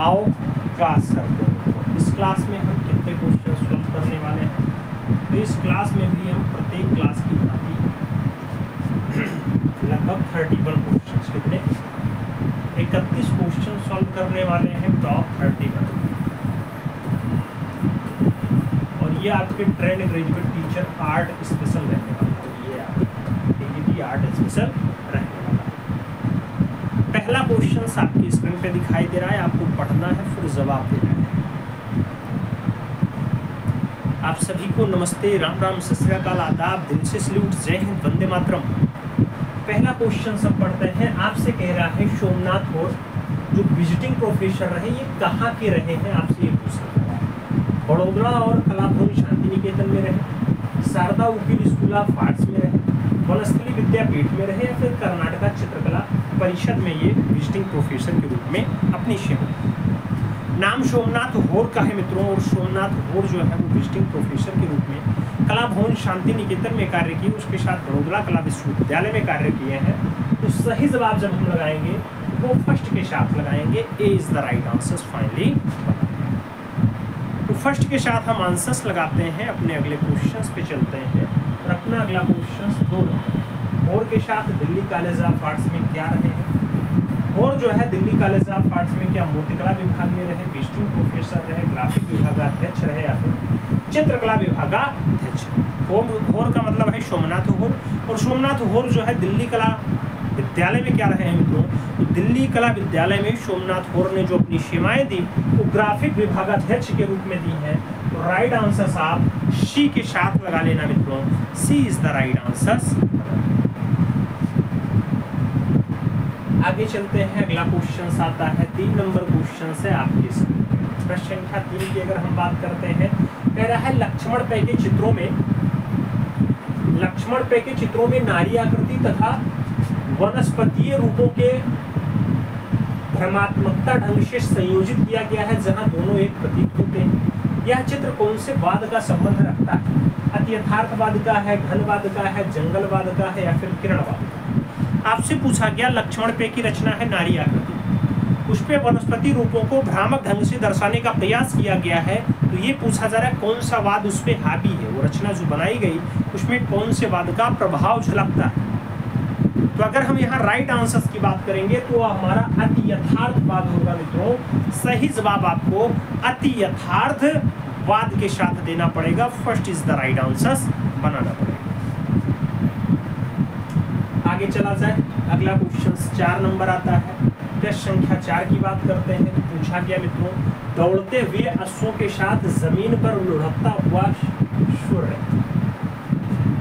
आओ क्लास करते हैं। इस क्लास में हम कितने क्वेश्चन सॉल्व करने वाले हैं? तो इस क्लास में भी हम प्रत्येक क्लास की भांति लगभग 31 क्वेश्चन, कितने 31 क्वेश्चन सॉल्व करने वाले हैं, टॉप 31। और ये आपके trained graduate teacher art special रहने वाला है, ये आपके टीजीटी आर्ट स्पेशल रहने वाला है। पहला क्वेश्चन आपकी स्क्रीन पे दिखाई दे रहा है, आपको पढ़ना है फिर जवाब देना है। आप सभी को नमस्ते, राम राम, सत श्री अकाल, आदाब, दिल से सल्यूट, जय हिंद, वंदे मातरम। पहला क्वेश्चन सब पढ़ते हैं। आपसे कह रहा है सोमनाथ और जो विजिटिंग प्रोफेसर रहे ये कहाँ के रहे हैं, आपसे ये पूछ रहा है। बड़ोदरा और कलाभवन शांति निकेतन में रहे, शारदा वकील स्कूल ऑफ आर्ट्स में रहे, वनस्थली विद्यापीठ में रहे, या फिर कर्नाटका चित्रकला परिषद में ये विजिटिंग प्रोफेसर के रूप में अपनी सेवा। नाम सोमनाथ होर का है मित्रों, और सोमनाथ होर जो है वो विजिटिंग प्रोफेसर के रूप में कला भवन शांति निकेतन में कार्य किए, उसके साथ बड़ोदरा कला विश्वविद्यालय में कार्य किए हैं। तो सही जवाब जब हम लगाएंगे वो फर्स्ट के साथ लगाएंगे, A is the right answer finally. तो फर्स्ट के साथ हम आंसर्स लगाते हैं, अपने अगले क्वेश्चंस पे चलते हैं। और अपना अगला क्वेश्चन 2 नंबर, और के साथ दिल्ली कॉलेज ऑफ आर्ट्स में क्या रहे हैं? और जो है दिल्ली कॉलेज ऑफ आर्ट्स में क्या मूर्तिकला विभाग में रहे, विजिटिंग प्रोफेसर रहे, ग्राफिक विभागाध्यक्ष रहे, या फिर चित्रकला विभागाध्यक्ष। होर का मतलब है सोमनाथ होर, और सोमनाथ होर जो है दिल्ली कला विद्यालय में क्या रहे हैं मित्रों? तो दिल्ली कला विद्यालय में सोमनाथ होर ने जो अपनी सेवाएं दी वो ग्राफिक विभागाध्यक्ष के रूप में दी हैं। तो राइट आंसर आप सी के साथ लगा लेना मित्रों, सी इज द राइट आंसर। आगे चलते हैं, अगला क्वेश्चन आता है 3 नंबर क्वेश्चन से आपके प्रश्न संख्या 3 की अगर हम बात करते हैं, कह रहा है लक्ष्मण पै के चित्रों में नारी आकृति तथा वनस्पतीय रूपों के भ्रमात्मकता ढंग से संयोजित किया गया है, जहां दोनों एक प्रतीक होते हैं। यह चित्र कौन से वाद का संबंध रखता है? अति यथार्थवाद का है, घनवाद का है, जंगलवाद का है, या फिर किरणवाद? आपसे पूछा गया लक्ष्मण पे की रचना है नारी आकृति, उस पे वनस्पति रूपों को भ्रामक ढंग से दर्शाने का प्रयास किया गया है। तो ये पूछा जा रहा है कौन सा वाद उस पे हावी है, वो रचना जो बनाई गई उसमें कौन से वाद का प्रभाव झलकता है? तो अगर हम यहाँ राइट आंसर्स की बात करेंगे तो हमारा अति यथार्थवाद होगा मित्रों। सही जवाब आपको अति यथार्थवाद के साथ देना पड़ेगा, first is the right answers बनाना पड़ेगा। आगे चला जाए, अगला क्वेश्चन 4 नंबर आता है। प्रश्न संख्या 4 की बात करते हैं। तो पूछा गया मित्रों, दौड़ते हुए अश्वों के साथ जमीन पर लुढ़कता हुआ सूर्य,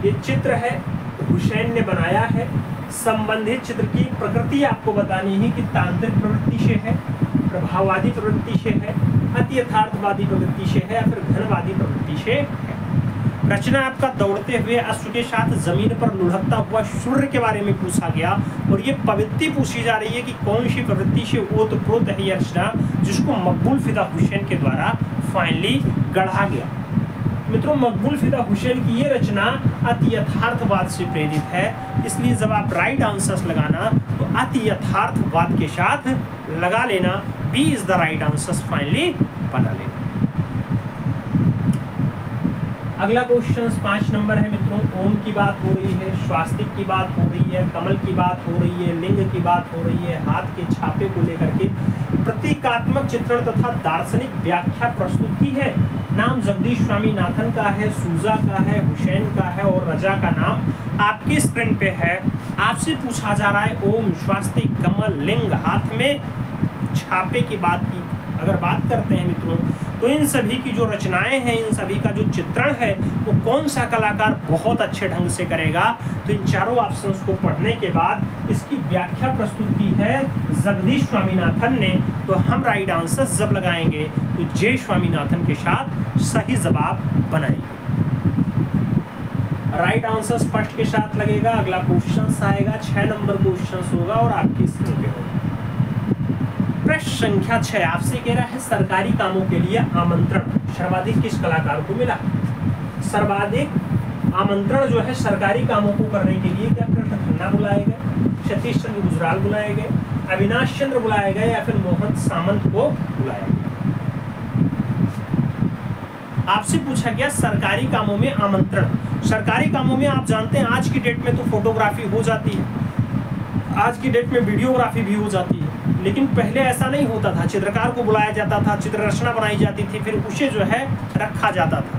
ये चित्र है, हुसैन ने बनाया है। संबंधित चित्र की प्रकृति आपको बतानी है कि तांत्रिक प्रवृत्ति से है, प्रभाववादी प्रवृत्ति से है, अति यथार्थवादी प्रवृत्ति से है, या फिर घनवादी प्रवृत्ति से है। रचना आपका दौड़ते हुए अश्व के साथ जमीन पर लुढ़कता हुआ सूर्य के बारे में पूछा गया, और ये प्रवृत्ति पूछी जा रही है कि कौन सी प्रवृत्ति से ओतप्रोत है यह रचना, जिसको मकबूल फिदा हुसैन के द्वारा फाइनली गढ़ा गया। मित्रों, मकबूल फिदा हुसैन की ये रचना अति यथार्थवाद से प्रेरित है, इसलिए जब आप राइट आंसर्स लगाना तो अति यथार्थवाद के साथ लगा लेना, B is the right answers finally बना लेना। अगला क्वेश्चन 5 नंबर है मित्रों। ओम की बात हो रही है, स्वास्तिक की बात हो रही है, कमल की बात हो रही है, लिंग की बात हो रही है, हाथ के छापे को लेकर के प्रतीकात्मक चित्रण तथा दार्शनिक व्याख्या प्रस्तुत की है। नाम जगदीश स्वामीनाथन का है, सूजा का है, हुसैन का है, और रजा का नाम आपकी स्क्रीन पे है। आपसे पूछा जा रहा है ओम, स्वास्तिक, कमल, लिंग, हाथ में छापे की बात की अगर बात करते हैं मित्रों, तो इन सभी की जो रचनाएं हैं, इन सभी का जो चित्रण है वो कौन सा कलाकार बहुत अच्छे ढंग से करेगा? तो इन चारों ऑप्शंस को पढ़ने के बाद इसकी व्याख्या प्रस्तुत की है जगदीश स्वामीनाथन ने। तो हम राइट आंसर जब लगाएंगे तो जे स्वामीनाथन के साथ सही जवाब बनाएंगे। राइट आंसर फर्स्ट के साथ लगेगा। अगला क्वेश्चन आएगा, 6 नंबर क्वेश्चन होगा और आपकी स्क्रीन पे होगा। प्रश्न संख्या 6 आपसे कह रहा है सरकारी कामों के लिए आमंत्रण सर्वाधिक किस कलाकार को मिला? सर्वाधिक आमंत्रण जो है सरकारी कामों को करने के लिए क्या कृष्ण खन्ना बुलाए गए, सतीश चंद्र गुजराल बुलाए गए, अविनाश चंद्र बुलाया गया या फिर मोहन सामंत को बुलाया गया। आपसे पूछा गया सरकारी कामों में आमंत्रण। सरकारी कामों में आप जानते हैं आज की डेट में तो फोटोग्राफी हो जाती है, आज की डेट में वीडियोग्राफी भी हो जाती है, लेकिन पहले ऐसा नहीं होता था। चित्रकार को बुलाया जाता था, चित्र रचना बनाई जाती थी, फिर उसे जो है रखा जाता था।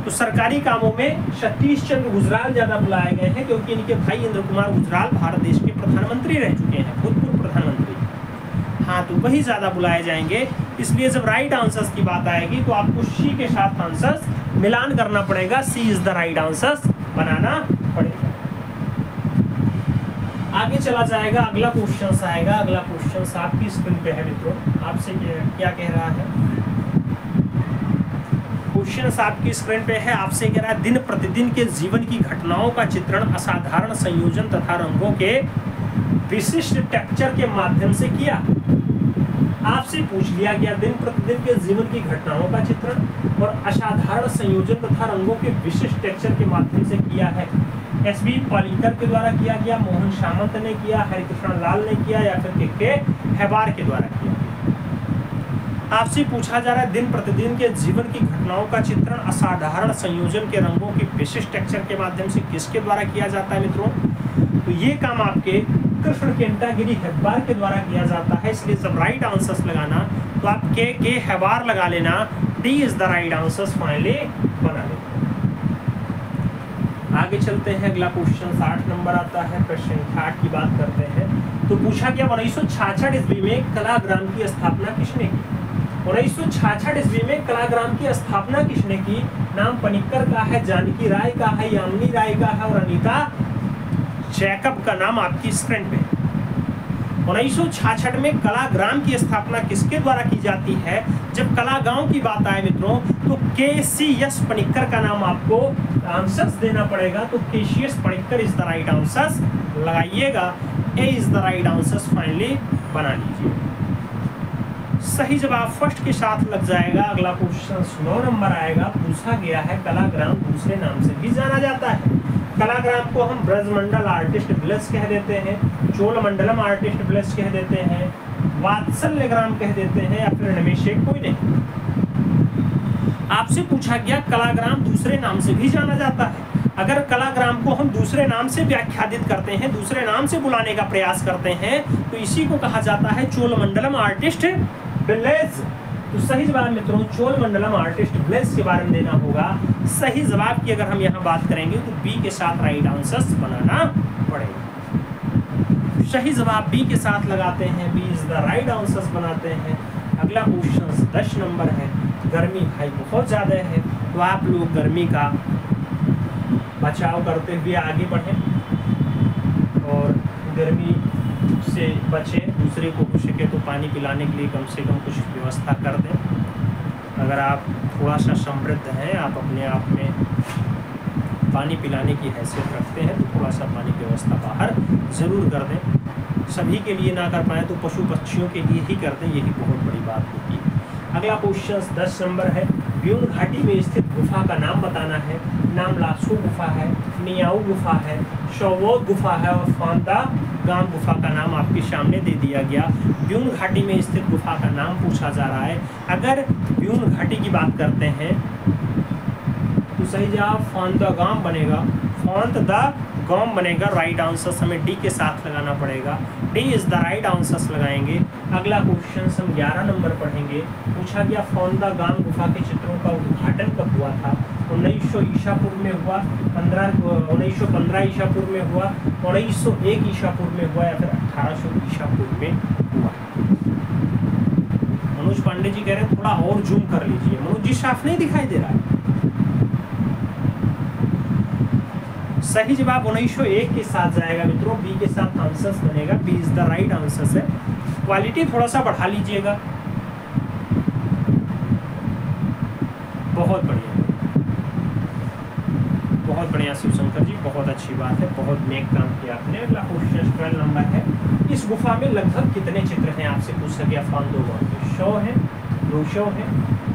तो सरकारी कामों में सतीश चंद्र गुजराल ज्यादा बुलाए गए हैं, क्योंकि इनके भाई इंद्र कुमार गुजराल भारत देश के प्रधानमंत्री रह चुके हैं, भूतपूर्व प्रधानमंत्री। हाँ, तो वही ज्यादा बुलाए जाएंगे। इसलिए जब राइट आंसर्स की बात आएगी तो आपको सी के साथ आंसर्स मिलान करना पड़ेगा, सी इज द राइट आंसर्स बनाना पड़ेगा। आगे चला जाएगा, अगला क्वेश्चन आएगा। अगला क्वेश्चन आपकी स्क्रीन पे है मित्रों, आपसे क्या कह रहा है। क्वेश्चन आपकी स्क्रीन पे है, आपसे कह रहा है दिन प्रतिदिन के जीवन की घटनाओं का चित्रण असाधारण संयोजन तथा रंगों के विशिष्ट टेक्सचर के माध्यम से किया। आपसे पूछ लिया गया दिन प्रतिदिन के जीवन की घटनाओं का चित्रण और असाधारण संयोजन तथा रंगों के विशिष्ट टेक्सचर के माध्यम से किया है। एसबी पालिकर के द्वारा किया गया, मोहन सामंत ने किया, हरिकृष्ण लाल ने किया या फिर के हेबार के द्वारा किया। आपसे पूछा जा रहा है दिन प्रतिदिन के जीवन की घटनाओं का चित्रण असाधारण संयोजन के रंगों की विशिष्ट टेक्सचर के माध्यम से किसके द्वारा किया जाता है मित्रों। तो ये काम आपके कृष्ण केंटागिरी हेब्बार के द्वारा किया जाता है। इसलिए जब राइट आंसर्स लगाना तो आप के हेबार लगा लेना, D is the right answers finally बना लेना। आगे चलते हैं, अगला क्वेश्चन 60 नंबर आता है। प्रश्न 8 की बात करते हैं। तो पूछा गया 1966 ईस्वी में कलाग्राम की स्थापना किसने की। 1966 ईस्वी में कलाग्राम की स्थापना किसने की। नाम पनिक्कर का है, जानकी राय का है, यामिनी राय का है और अनीता जैकब का नाम आपकी स्क्रीन पे। 1966 में कलाग्राम की स्थापना किसके द्वारा की जाती है। जब कलागांव की बात आए मित्रों तो KCS पनिक्कर का नाम आपको आंसर्स देना पड़ेगा। तो KCS Panikkar is the right answers लगाइएगा, A is the right answers finally बना लीजिए। सही जवाब फर्स्ट के साथ लग जाएगा। अगला क्वेश्चन 9 नंबर आएगा। पूछा गया है कलाग्राम दूसरे नाम से भी जाना जाता है। कलाग्राम को हम ब्रजमंडल आर्टिस्ट विलेज कह देते हैं, चोलमंडलम आर्टिस्ट विलेज कह देते हैं, वात्सल्य ग्राम कह देते हैं या फिर इनमें से कोई नहीं। आपसे पूछा गया कलाग्राम दूसरे नाम से भी जाना जाता है। अगर कलाग्राम को हम दूसरे नाम से व्याख्यादित करते हैं, दूसरे नाम से बुलाने का प्रयास करते हैं तो इसी को कहा जाता है चोलमंडलम आर्टिस्ट विलेज। तो सही जवाब मित्रों चोलमंडलम आर्टिस्ट विलेज के बारे में देना होगा। सही जवाब की अगर हम यहाँ बात करेंगे तो बी के साथ राइट आंसर्स बनाना पड़ेगा। सही जवाब बी के साथ लगाते हैं, B is the right answers बनाते हैं। अगला क्वेश्चन 10 नंबर है। गर्मी भाई बहुत ज़्यादा है तो आप लोग गर्मी का बचाव करते हुए आगे बढ़ें और गर्मी से बचें। दूसरे को हो सके तो पानी पिलाने के लिए कम से कम कुछ व्यवस्था कर दें। अगर आप थोड़ा सा समृद्ध हैं, आप अपने आप में पानी पिलाने की हैसियत रखते हैं तो थोड़ा सा पानी की व्यवस्था बाहर ज़रूर कर दें। सभी के लिए ना कर पाएँ तो पशु पक्षियों के लिए ही कर दें, यही बहुत बड़ी बात होती है। अगला क्वेश्चन 10 नंबर है। ब्यून घाटी में स्थित गुफा का नाम बताना है। नाम लासू गुफा है, नियाऊ गुफा है, शौवोद गुफा है और फांदा गांव गुफा का नाम आपके सामने दे दिया गया। ब्यून घाटी में स्थित गुफा का नाम पूछा जा रहा है। अगर ब्यून घाटी की बात करते हैं तो सही जवाब फांदा गांव बनेगा, फांत द गांव बनेगा। राइट आंसर्स हमें डी के साथ लगाना पड़ेगा, D is the right answers लगाएंगे। अगला क्वेश्चन हम 11 नंबर पढ़ेंगे। पूछा गया फांदा गांव गुफा के चित्रों का उद्घाटन कब हुआ था। 1900 ईसा पूर्व में हुआ, 1915 ईसा पूर्व में हुआ, 1901 ईसा पूर्व में हुआ या फिर 1800 ईसा पूर्व में हुआ। मनोज पांडे जी कह रहे हैं थोड़ा और जूम कर लीजिए। मनोज जी साफ नहीं दिखाई दे रहा है। सही जवाब 1901 के साथ जाएगा मित्रों, बी के साथ आंसर्स बनेगा, B is the right answers है। क्वालिटी थोड़ा सा बढ़ा लीजिएगा। बहुत बढ़िया, बहुत बढ़िया शिवशंकर जी, बहुत अच्छी बात है, बहुत नेक काम किया आपने। अगला क्वेश्चन 12 नंबर है। इस गुफा में लगभग कितने चित्र हैं आपसे पूछ सके फांदो गांव में। 100 है, 200 है,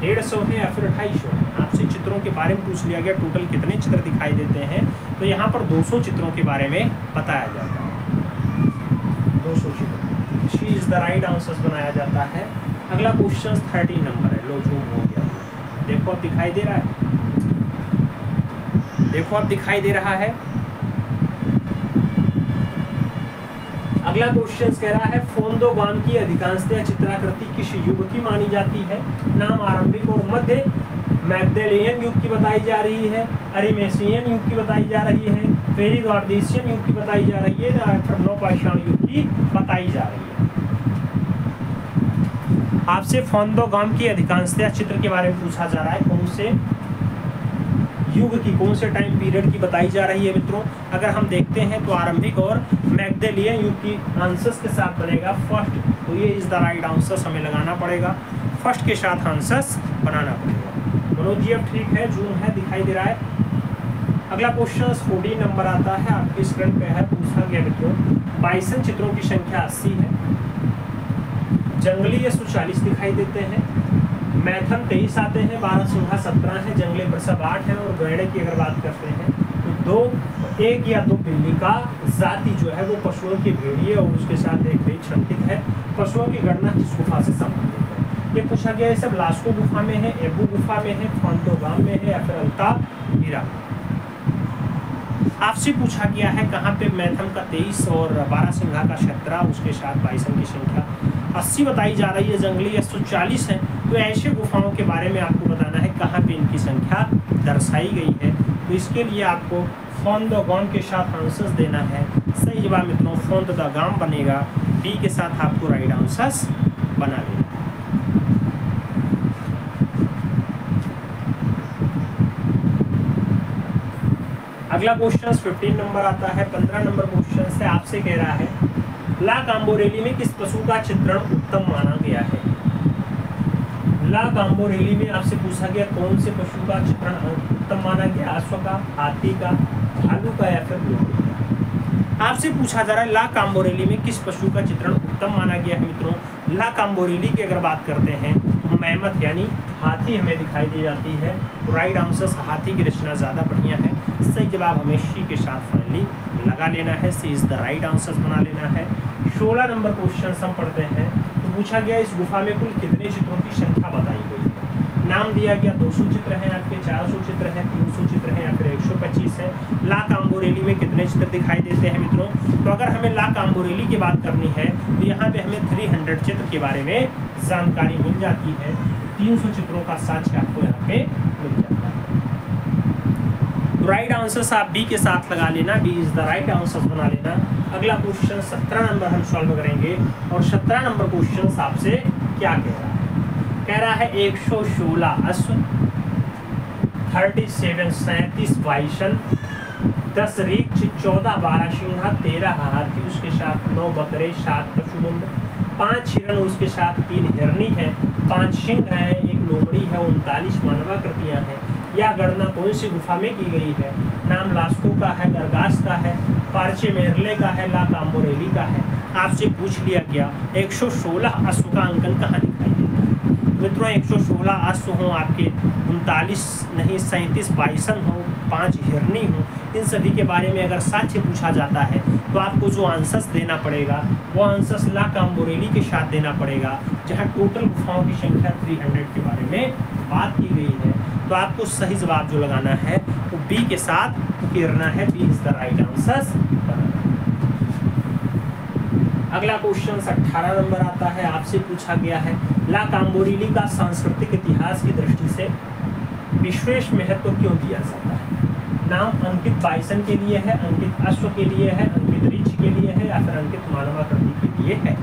150 है या फिर 250 है। आपसे चित्रों के बारे में पूछ लिया गया टोटल कितने चित्र दिखाई देते हैं, तो यहाँ पर 200 चित्रों के बारे में बताया जाता है। 200 चित्र राइट आंसर बनाया जाता है। अगला क्वेश्चन 13 नंबर है। लो जूम हो गया, देखो अब दिखाई दे रहा है, देखो अब दिखाई दे रहा है। अगला क्वेश्चन कह रहा है फोंदोगाम की अधिकांशतः चित्राकृति किस युग की मानी जाती है? नाम आरंभिक और मध्य मैग्डेलियन युग की बताई जा रही है, अरिमेसियन युग की बताई जा रही है, पेरिगार्डिशियन युग की बताई जा रही है, या नवपाषाण युग की बताई जा रही है। आपसे फोंदोगाम की अधिकांशतः चित्र के बारे में पूछा जा रहा है, कौन से युग की, कौन से टाइम पीरियड की बताई जा रही है मित्रों। अगर हम देखते हैं तो आरंभिक और मैग्डेलियन युग की आंसर्स के साथ बनेगा फर्स्ट, तो ये इज द राइट आंसर्स हमें लगाना पड़ेगा, फर्स्ट के साथ आंसर्स बनाना पड़ेगा। मनोज जी अब ठीक है, जूम है, दिखाई दे रहा है। अगला क्वेश्चन 14 नंबर आता है, आपकी स्क्रीन पे है, पूछा गया मित्रों बाइसन चित्रों की संख्या 80 है, जंगली 140 दिखाई देते हैं, मैथन 23 आते हैं, बारहसिंघा 17 है, जंगली वृषभ 8 है, और गैंडे की अगर बात करते हैं तो एक या दो बिल्ली का जाति जो है वो पशुओं की भेड़िए और उसके साथ एक भेड़ छंटित है। पशुओं की गणना किस गुफा से संबंधित है? ये पूछा गया है, सब लास्को गुफा में है, एबू गुफा में है, फोंदोगाम में है, या फिर अल्तामिरा। आपसे पूछा गया है कहाँ पे मैथन का 23 और बारहसिंघा का 17, उसके साथ बाइसन की संख्या 80 बताई जा रही है, जंगली 140 है। तो ऐसे गुफाओं के बारे में आपको बताना है कहाँ पे इनकी संख्या दर्शाई गई है। तो इसके लिए आपको फोंदोगाम के साथ आंसर्स देना है। सही जवाब मित्रों फोंदोगाम बनेगा, डी के साथ आपको राइट आंसर्स बना लेना। अगला क्वेश्चन 15 नंबर आता है। 15 नंबर क्वेश्चन से आपसे कह रहा है ला काम्बोरेली में किस पशु का चित्रण उत्तम माना गया है? ला काम्बोरेली में आपसे पूछा गया कौन से पशु का चित्रण उत्तम माना गया? अश्व का, हाथी का, भालू का, या फिर लोमड़ी का? आपसे पूछा जा रहा है ला काम्बोरेली में किस पशु का चित्रण उत्तम माना गया है मित्रों। ला काम्बोरेली की अगर बात करते हैं तो मैमथ यानी हाथी हमें दिखाई दी जाती है। राइट आंसर हाथी की रचना ज़्यादा बढ़िया है। सही जवाब हमें सी के साथ फाइनली लगा लेना है, सी इज द राइट आंसर बना लेना है। 16 नंबर क्वेश्चन हम पढ़ते हैं। तो पूछा गया इस गुफा में कुल कितने चित्रों की संख्या बताई गई है? नाम दिया गया 200 चित्र हैं, आपके 400 चित्र हैं, 300 चित्र हैं, या फिर 125 है। ला काम्बोरेली में कितने चित्र दिखाई देते हैं मित्रों? तो अगर हमें ला काम्बोरेली की बात करनी है तो यहाँ पे हमें 300 चित्र के बारे में जानकारी मिल जाती है। 300 चित्रों का साक्ष्य आपको यहाँ पे मिल जाता है। राइट आंसर आप बी के साथ लगा लेना, B is the right answer बना लेना। अगला क्वेश्चन 17 नंबर हम सॉल्व करेंगे, और 17 नंबर क्वेश्चन आपसे क्या कह रहा है? कह रहा है 116 अश्व, 37 37 बाइसन, 10 रीछ, 14 बारहसिंघा, 13 हाथी, उसके साथ 9 बकरे, 7 पशुमुंड, 5 हिरण, उसके साथ 3 हिरनी है, 5 सिंह है, 1 लोमड़ी है, 39 मानवाकृतियां हैं। यह गणना कौन सी गुफा में की गई है? नाम लास्को का है, गरगास का है, पार्चे मेरले का है, ला काम्बोरेली का है। आपसे पूछ लिया गया 116 अश्व का अंकन कहाँ दिखाई देता है? मित्रों 116 अश्व हों आपके, 39 नहीं 37 बाइसन हो, 5 हिरनी हो, इन सभी के बारे में अगर साक्ष्य पूछा जाता है तो आपको जो आंसर्स देना पड़ेगा वो आंसर्स ला काम्बोरेली के साथ देना पड़ेगा, जहाँ टोटल गुफाओं की संख्या 300 के बारे में बात की गई है। तो आपको सही जवाब जो लगाना है वो बी के साथ उकेरना है, B is the right answer. अगला क्वेश्चन 18 नंबर आता है। आपसे पूछा गया है ला काम्बोरेली का सांस्कृतिक इतिहास की दृष्टि से विशेष महत्व क्यों दिया जाता है? नाम अंकित बाइसन के लिए है, अंकित अश्व के लिए है, अंकित रीछ के लिए है, या फिर अंकित मानवाकृति के लिए है।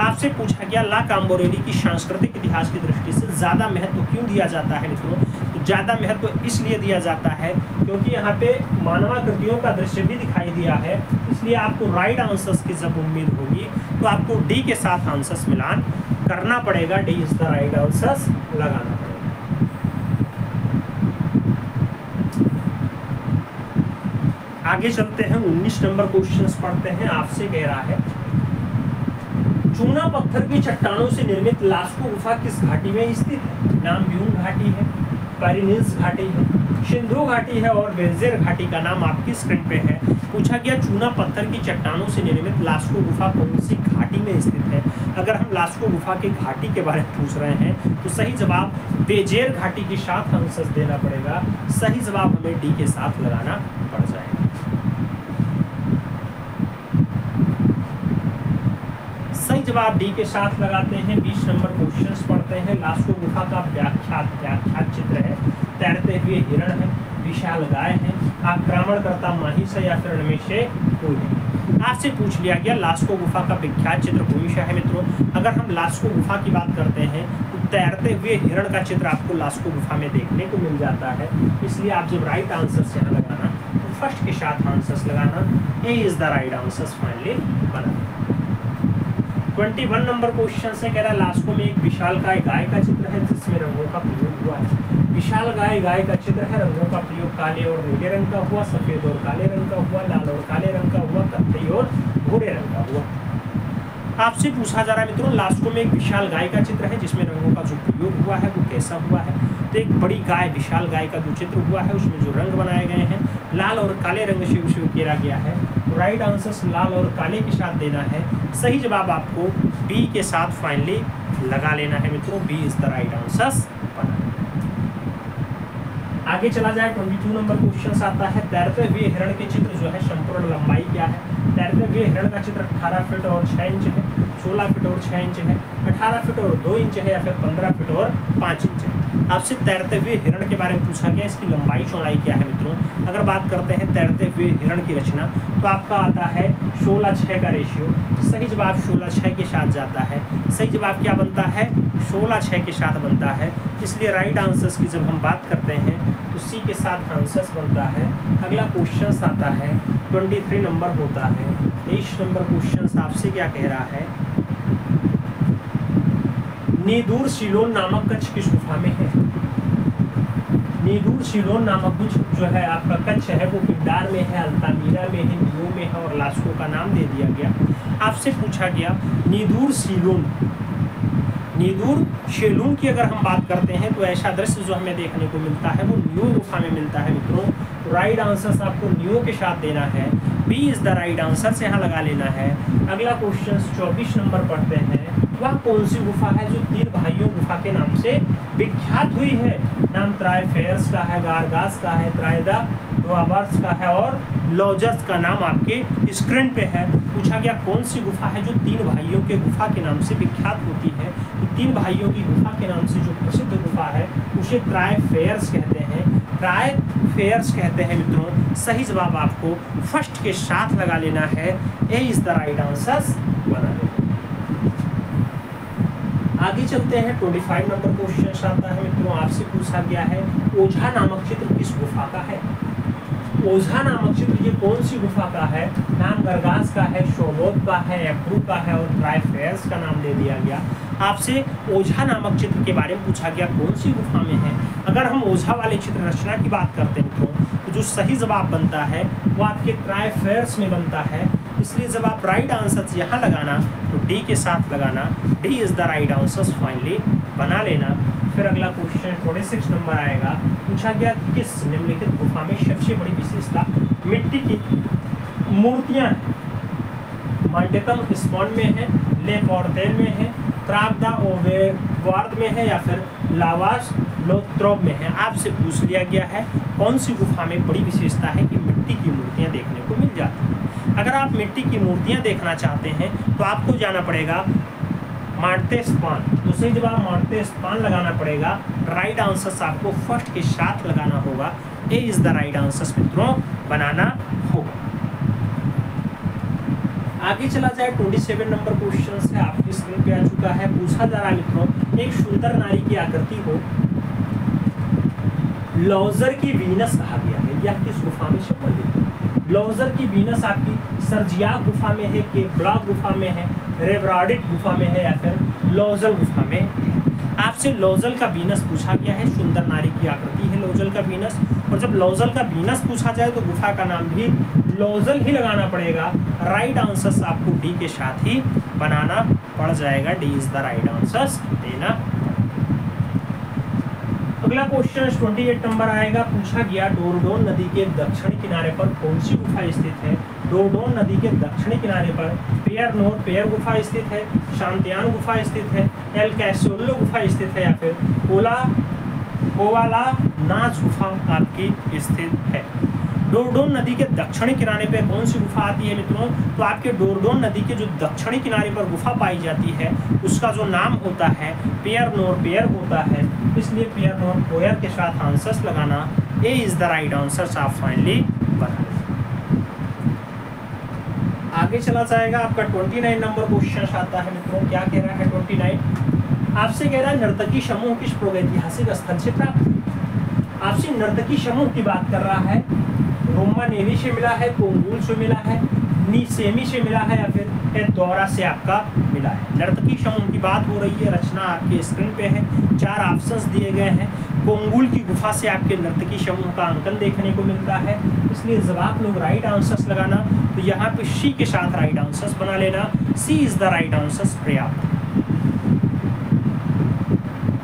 आपसे पूछा गया ला काम्बोरेली की सांस्कृतिक इतिहास की दृष्टि से ज़्यादा महत्व क्यों दिया जाता है मित्रों? तो ज़्यादा महत्व इसलिए दिया जाता है क्योंकि यहाँ पे मानवाकृतियों का दृश्य भी दिखाई दिया है, इसलिए आपको राइट आंसर्स की जब उम्मीद होगी तो आपको डी के साथ आंसर्स मिलान करना पड़ेगा, D is the right answers लगाना पड़ेगा। आगे चलते हैं, 19 नंबर क्वेश्चंस पढ़ते हैं। आपसे कह रहा है चूना पत्थर की चट्टानों से निर्मित लास्को गुफा किस घाटी में स्थित है? नाम ब्यूंग घाटी है, पेरिनीज घाटी है, सिंधु घाटी है, और बेल्जेर घाटी का नाम आपकी स्क्रीन पे है। पूछा गया चूना पत्थर की चट्टानों से निर्मित लास्को गुफा कौन सी घाटी में स्थित है? अगर हम लास्को गुफा की घाटी के बारे में पूछ रहे हैं तो सही जवाब बेजेर घाटी के साथ आंसर देना पड़ेगा। सही जवाब हमें डी के साथ लगाना पड़ जाएगा। सही जवाब डी के साथ लगाते हैं। 20 नंबर क्वेश्चंस पढ़ते हैं। लास्को गुफा का व्याख्यात चित्र है। तैरते हुए हिरण है, विशाल गाय है, आक्रमणकर्ता महिष है या फिर उनमें से कोई नहीं। आपसे पूछ लिया गया लास्को गुफा का विख्यात चित्र कौन सा है मित्रों। अगर हम लास्को गुफा की बात करते हैं तो तैरते हुए हिरण का चित्र आपको लास्को गुफा में देखने को मिल जाता है। इसलिए आप जब राइट आंसर यहाँ लगाना तो फर्स्ट के साथ आंसर्स लगाना। A is the right answer finally बना। 21 नंबर क्वेश्चन से कह रहा है लास्को में एक विशाल गाय का चित्र है जिसमें रंगों का प्रयोग हुआ है। विशाल गाय का चित्र है, रंगों का प्रयोग काले और नीले रंग का हुआ, सफेद और काले रंग का हुआ, लाल और काले रंग का हुआ, कत्थई और भूरे रंग का हुआ। आपसे पूछा जा रहा है मित्रों लास्को में एक विशाल गाय का चित्र है जिसमें रंगों का जो प्रयोग हुआ है वो कैसा हुआ है। तो एक बड़ी गाय विशाल गाय का जो चित्र हुआ है उसमें जो रंग बनाए गए हैं लाल और काले रंग से उसे उकेरा गया है। तो राइट आंसर लाल और काले के साथ देना है। सही जवाब आपको बी के साथ फाइनली लगा लेना है मित्रों। B is the right answer बना। आगे चला जाए 22 नंबर क्वेश्चन आता है तैरते हुए हिरण के चित्र जो है संपूर्ण लंबाई क्या है। तैरते हुए हिरण का चित्र 18 फीट और 6 इंच है, 16 फीट और 6 इंच है, 18 फीट और 2 इंच है या फिर 15 फीट और 5 इंच है। आपसे तैरते हुए हिरण के बारे में पूछा गया, इसकी लंबाई चौड़ाई क्या है मित्रों। अगर बात करते हैं तैरते हुए हिरण की रचना तो आपका आता है 16:6 का रेशियो। सही जवाब 16:6 के साथ जाता है। सही जवाब क्या बनता है 16:6 के साथ बनता है। इसलिए राइट आंसर्स की जब हम बात करते हैं तो सी के साथ आंसर्स बनता है। अगला क्वेश्चन आता है 23 नंबर होता है। 23 नंबर क्वेश्चन आपसे क्या कह रहा है नीदूर सिलोन नामक कच्छ किस गुफा में है। नीदूर सिलोन नामक कुछ जो है आपका कच्छ है वो पिंडार में है, अल्तामीरा में है, नियो में है और लास्को का नाम दे दिया गया। आपसे पूछा गया नीदूर सिलोन की अगर हम बात करते हैं तो ऐसा दृश्य जो हमें देखने को मिलता है वो नियो गुफा में मिलता है मित्रों। राइट आंसर आपको नियो के साथ देना है। B is the right answer से यहाँ लगा लेना है। अगला क्वेश्चन 24 नंबर पढ़ते हैं। वह कौन सी गुफा है जो 3 भाइयों गुफा के नाम से विख्यात हुई है। नाम त्रायफेयर्स का है, गारगास का है, त्रायदा डोआबर्स का है और लॉजर्स का नाम आपके स्क्रीन पे है। पूछा गया कौन सी गुफा है जो 3 भाइयों के गुफा के नाम से विख्यात होती है। तो 3 भाइयों की गुफा के नाम से जो प्रसिद्ध गुफा है उसे त्रायफेयर्स कहते हैं। त्रायफेयर्स कहते हैं मित्रों। सही जवाब आपको फर्स्ट के साथ लगा लेना है। ए इज द राइट आंसर बना लेना। आगे चलते हैं 25 नंबर क्वेश्चन आता है मित्रों। आपसे पूछा गया है ओझा नामक चित्र किस गुफा का है। ओझा नामक चित्र ये कौन सी गुफा का है। नाम गरगास का है, शोलोत का है, एप्रू का है और त्रायफेयर्स का नाम दे दिया गया। आपसे ओझा नामक चित्र के बारे में पूछा गया कौन सी गुफा में है। अगर हम ओझा वाले चित्र रचना की बात करते हैं तो जो सही जवाब बनता है वो आपके त्रायफेयर्स में बनता है। इसलिए जब आप राइट आंसर यहाँ लगाना तो डी के साथ लगाना। D is the right answer finally बना लेना। फिर अगला क्वेश्चन 26 नंबर आएगा। पूछा गया किस निम्नलिखित गुफा में सबसे बड़ी विशेषता मिट्टी की मूर्तियां मांटेकम स्पॉन में है, ले पोर्टेल में है, त्रावदा ओवेवार्ड में है या फिर लावास लोथ्रोप में है। आपसे पूछ लिया गया है कौन सी गुफा में बड़ी विशेषता है कि मिट्टी की मूर्तियां देखने को मिल जाती हैं। अगर आप मिट्टी की मूर्तियां देखना चाहते हैं तो आपको जाना पड़ेगा मार्टेस्पान। तो सही जवाब मार्टेस्पान लगाना पड़ेगा। राइट आंसर आपको फर्स्ट के साथ लगाना होगा। ए इज द राइट आंसर मित्रों बनाना होगा। आगे चला जाए 27 नंबर क्वेश्चन से आपकी स्क्रीन पे आ चुका है। पूछा जा रहा है मित्रों एक सुंदर नारी की आकृति को लॉजर की वीनस कहा गया है। यह किस गुफा में संबंधित है। लॉजर की वीनस आपकी सर्जिया गुफा में है, के ब्लॉक गुफा में है, रेवराडिक गुफा में है या फिर लॉजल गुफा में है। आपसे लॉजल का वीनस पूछा गया है। सुंदर नारी की आकृति है लॉजल का वीनस। और जब लॉजल का वीनस पूछा जाए तो गुफा का नाम भी लॉजल ही लगाना पड़ेगा। राइट आंसर आपको डी के साथ ही बनाना पड़ जाएगा। D is the right answer देना। अगला क्वेश्चन 28 नंबर आएगा। पूछा गया डोरडोन नदी के दक्षिणी किनारे पर कौन सी गुफा स्थित है। डोरडोन नदी के दक्षिणी किनारे पर पियर नोर पेयर गुफा स्थित है, शांतियान गुफा स्थित है, एल कैसोलो गुफा स्थित है, या फिर कोवाला नाच गुफा आपकी स्थित है। डोरडोन नदी के दक्षिणी किनारे पर कौन सी गुफा आती है मित्रों? तो आपके डोरडोन नदी के जो दक्षिणी किनारे पर गुफा पाई जाती है उसका जो नाम होता है पियर नोर पेयर होता है, इसलिए पियर नोर पेयर के साथ आंसर्स लगाना A is the right answer आप फाइनली बना। आगे चला जाएगा आपका 29 नंबर क्वेश्चन आता है मित्रों। क्या कह रहा है 29? आपसे कह रहा है नर्तकी समूह किस प्रागैतिहासिक स्थल से प्राप्त? आपसे नर्तकी समूह की बात कर रहा है। रोमानेली से मिला है, कोंगुल से मिला है, नीसेमी से मिला है, या फिर दौरा से आपका मिला है। नर्तकी समूह की बात हो रही है। रचना आपके स्क्रीन पे है, 4 ऑप्शंस दिए गए हैं। कोंगुल की गुफा से आपके नर्तकी समूह का अंकन देखने को मिलता है, इसलिए जब आप लोग राइट आंसर्स लगाना तो यहाँ पे सी के साथ राइट आंसर्स बना लेना। सी इज द राइट आंसर्स पर्याप्त।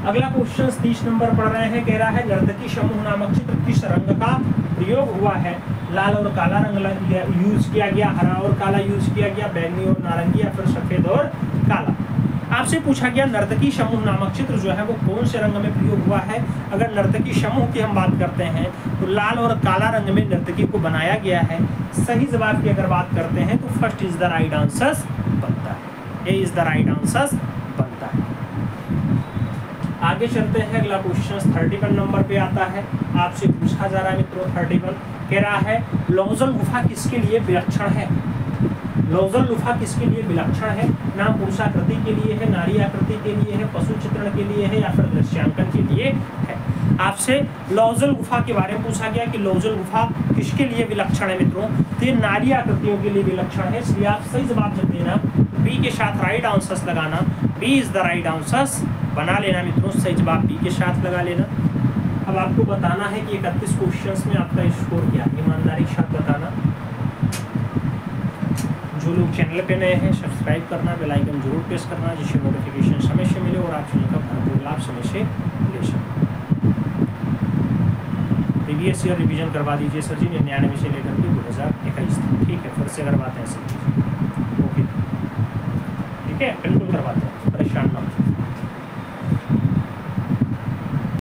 अगला क्वेश्चन 30 नंबर पढ़ रहे हैं। कह रहा है नर्तकी समूह नामक चित्र किस रंग का प्रयोग हुआ है? लाल और काला रंग यूज किया गया, हरा और काला यूज किया गया, बैंगनी और नारंगी, या फिर सफेद और काला। आपसे पूछा गया नर्तकी समूह नामक चित्र जो है वो कौन से रंग में प्रयोग हुआ है। अगर नर्तकी समूह की हम बात करते हैं तो लाल और काला रंग में नर्तकी को बनाया गया है। सही जवाब की अगर बात करते हैं तो first is the right answer बनता है, ए इज द राइट आंसर बनता है। आगे चलते हैं। अगला क्वेश्चन 31 नंबर पे आता है। आपसे पूछा जा रहा है मित्रों 31 कह रहा है लौजल गुफा किसके लिए विलक्षण है? लौजल गुफा किसके लिए विलक्षण है? नाम पुरुषाकृति के लिए है, नारी आकृति के लिए है, पशु चित्रण के लिए है, या फिर दृश्यांकन के लिए है। आपसे लौजल गुफा के बारे में पूछा गया कि लौजल गुफा किसके लिए विलक्षण है मित्रों? तो ये नारी आकृतियों के लिए विलक्षण है, इसलिए आप सही जवाब जब देना बी के साथ राइट आंसर्स लगाना। B is the right answers बना लेना मित्रों। सही जवाब बी के साथ लगा लेना। अब आपको बताना है कि 31 क्वेश्चंस में आपका स्कोर क्या है, ईमानदारी के साथ बताना। जो लोग चैनल पे नए हैं सब्सक्राइब करना, बेल आइकन जरूर प्रेस करना, जिससे नोटिफिकेशन समय से मिले और आप चैनल का भरपूर लाभ समय से ले सकें। प्रीवियस ईयर रिवीजन करवा दीजिए सर जी 99 से लेकर के 2021 तक। ठीक है, फिर से करवाते हैं सर। ओके ठीक है, बिल्कुल करवाते हैं।